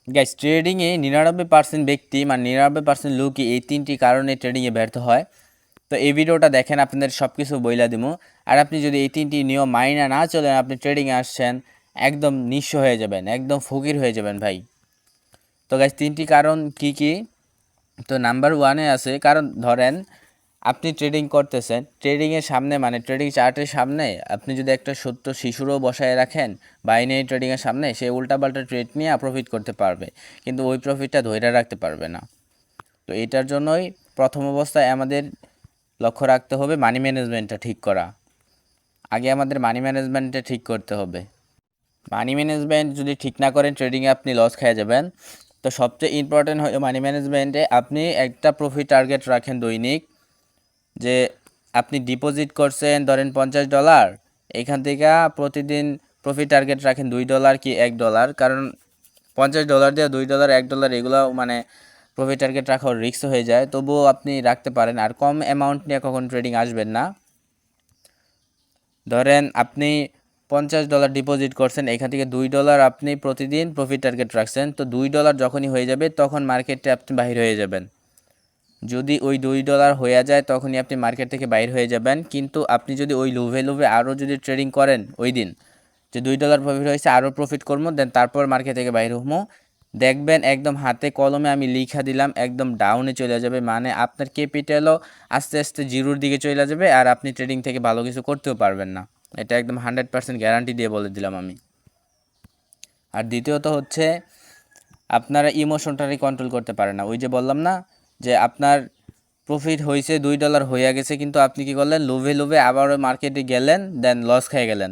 Guys, ট্রেডিংয়ে 99% ব্যক্তি মানে 99% লোকই এই 3টি কারণে ট্রেডিংয়ে ব্যর্থ হয়। তো এই ভিডিওটা দেখেন, আপনাদের সব কিছু বইলা দিমু। আর আপনি যদি এই 3টি নিয়ম মাইনা না চলেন, আপনি ট্রেডিংয়ে আসছেন, একদম নিঃস্ব হয়ে যাবেন, একদম ফকির হয়ে যাবেন ভাই। তো গাইস, 3টি কারণ কি কি? তো নাম্বার 1-এ আছে, কারণ ধরেন আপনি ট্রেডিং করতেছেন, ট্রেডিংয়ের সামনে মানে ট্রেডিং চার্টের সামনে আপনি যদি একটা ছোট্ট শিশুরও বসায় রাখেন বাইনারি ট্রেডিংয়ের সামনে, সে উল্টাপাল্টা ট্রেড নিয়ে প্রফিট করতে পারবে, কিন্তু ওই প্রফিটটা ধরে রাখতে পারবে না। তো এটার জন্যই প্রথম অবস্থায় আমাদের লক্ষ্য রাখতে হবে মানি ম্যানেজমেন্টটা ঠিক করা। আগে আমাদের মানি ম্যানেজমেন্টটা ঠিক করতে হবে। মানি ম্যানেজমেন্ট যদি ঠিক না করেন, ট্রেডিংয়ে আপনি লস খেয়ে যাবেন। তো সবচেয়ে ইম্পর্টেন্ট হয় মানি ম্যানেজমেন্টে আপনি একটা প্রফিট টার্গেট রাখেন দৈনিক, যে আপনি ডিপোজিট করছেন ধরেন $50, এখান থেকে প্রতিদিন প্রফিট টার্গেট রাখেন $2 কি $1, কারণ $50 দিয়ে $2 $1 এগুলো মানে প্রফিট টার্গেট রাখা রিস্ক হয়ে যায়, তবুও আপনি রাখতে পারেন। আর কম অ্যামাউন্ট নিয়ে কখন ট্রেডিং আসবেন না। ধরেন আপনি $50 ডিপোজিট করছেন, এখান থেকে $2 আপনি প্রতিদিন প্রফিট টার্গেট রাখছেন, তো $2 যখনই হয়ে যাবে তখন মার্কেটে আপনি বাহির হয়ে যাবেন। যদি ওই $2 হয়ে যায় তখনই আপনি মার্কেট থেকে বাইর হয়ে যাবেন। কিন্তু আপনি যদি ওই লোভে লোভে আরও যদি ট্রেডিং করেন ওই দিন, যে $2 প্রফিট হয়েছে আরও প্রফিট করবো, দেন তারপর মার্কেট থেকে বাইর হবো, দেখবেন একদম হাতে কলমে আমি লিখা দিলাম একদম ডাউনে চলে যাবে, মানে আপনার ক্যাপিটালও আস্তে আস্তে জিরোর দিকে চলে যাবে, আর আপনি ট্রেডিং থেকে ভালো কিছু করতেও পারবেন না। এটা একদম 100% গ্যারান্টি দিয়ে বলে দিলাম আমি। আর দ্বিতীয়ত হচ্ছে, আপনারা ইমোশনটাকে কন্ট্রোল করতে পারেন না। ওই যে বললাম না, যে আপনার প্রফিট হয়েছে $2 হয়ে গেছে, কিন্তু আপনি কি করলেন, লোভে লোভে আবারও মার্কেটে গেলেন, দেন লস খেয়ে গেলেন।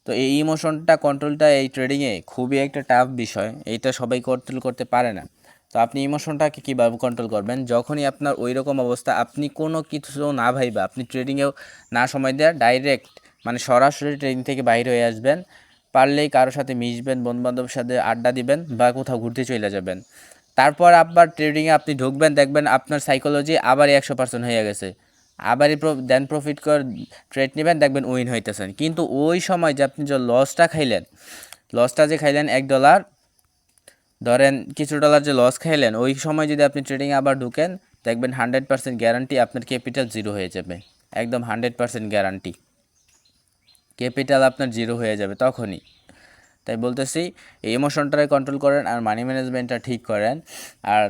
তো এই ইমোশনটা কন্ট্রোলটা এই ট্রেডিংয়ে খুবই একটা টাফ বিষয়, এইটা সবাই কন্ট্রোল করতে পারে না। তো আপনি ইমোশনটাকে কীভাবে কন্ট্রোল করবেন? যখনই আপনার ওই রকম অবস্থা, আপনি কোনো কিছু না ভাইবা, আপনি ট্রেডিংয়েও না সময় দেওয়া, ডাইরেক্ট মানে সরাসরি ট্রেডিং থেকে বাইরে হয়ে আসবেন। পারলেই কারোর সাথে মিশবেন, বন্ধুবান্ধবের সাথে আড্ডা দিবেন বা কোথাও ঘুরতে চলে যাবেন। তারপর আবার ট্রেডিংয়ে আপনি ঢুকবেন, দেখবেন আপনার সাইকোলজি আবারই 100% হয়ে গেছে, আবারই দেন প্রফিট কর ট্রেড নেবেন, দেখবেন উইন হইতেছেন। কিন্তু ওই সময় যে আপনি যে লসটা খাইলেন, লসটা যে খাইলেন $1, ধরেন কিছু ডলার যে লস খাইলেন, ওই সময় যদি আপনি ট্রেডিংয়ে আবার ঢুকেন, দেখবেন 100% গ্যারান্টি আপনার ক্যাপিটাল জিরো হয়ে যাবে। একদম 100% গ্যারান্টি ক্যাপিটাল আপনার জিরো হয়ে যাবে তখনই। তাই বলতেছি, এই ইমোশনটাকে কন্ট্রোল করেন আর মানি ম্যানেজমেন্টটা ঠিক করেন। আর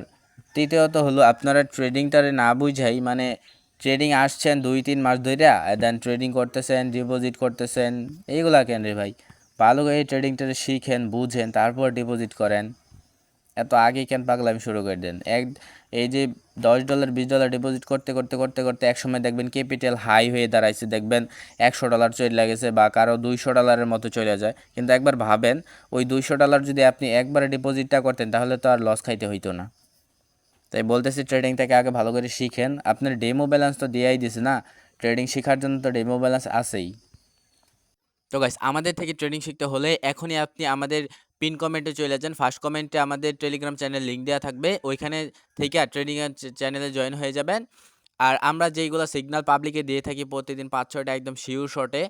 তৃতীয়ত হলো, আপনারা ট্রেডিংটারে না বুঝাই, মানে ট্রেডিং আসছেন 2-3 মাস ধরে, দেন ট্রেডিং করতেছেন, ডিপোজিট করতেছেন, এইগুলা কেন রে ভাই? ভালো করে ট্রেডিংটারে শিখেন, বুঝেন, তারপর ডিপোজিট করেন। এত আগে কেন পাগলামি শুরু করে দেন? এই যে $10 $20 ডিপোজিট করতে করতে করতে করতে এক সময় দেখবেন ক্যাপিটাল হাই হয়ে দাঁড়াইছে, দেখবেন $100 চলে গেছে বা কারো $200 মতো চলে যায়। কিন্তু একবার ভাবেন, ওই $200 যদি আপনি একবারে ডিপোজিটটা করতেন, তাহলে তো আর লস খাইতে হইতো না। তাই বলতেছি, ট্রেডিংটাকে আগে ভালো করে শিখেন। আপনার ডেমো ব্যালেন্স তো দিয়েই দিছে না, ট্রেডিং শেখার জন্য তো ডেমো ব্যালেন্স আছেই। তো গাইস, আমাদের থেকে ট্রেডিং শিখতে হলে এখনই আপনি আমাদের পিন কমেন্টে চলে যান। ফার্স্ট কমেন্টে আমাদের টেলিগ্রাম চ্যানেল লিঙ্ক দেওয়া থাকবে, ওইখানে থেকে ট্রেডিং চ্যানেলে জয়েন হয়ে যাবেন। আর আমরা যেইগুলো সিগন্যাল পাবলিকে দিয়ে থাকি প্রতিদিন 5-6টা একদম শিওর শটে,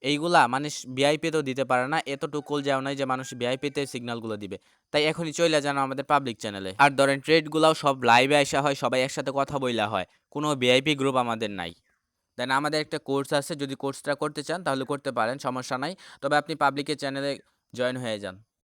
এইগুলা মানুষ ভিআইপিতেও দিতে পারে না, এতটুকু যাও নাই যে মানুষ ভিআইপিতে সিগন্যালগুলো দিবে। তাই এখনই চলে যান আমাদের পাবলিক চ্যানেলে। আর ধরেন ট্রেডগুলাও সব লাইভে আসা হয়, সবাই একসাথে কথা বইলা হয়, কোনো ভিআইপি গ্রুপ আমাদের নাই। দেন আমাদের একটা কোর্স আছে, যদি কোর্সটা করতে চান তাহলে করতে পারেন, সমস্যা নাই। তবে আপনি পাবলিকের চ্যানেলে জয়েন হয়ে যান।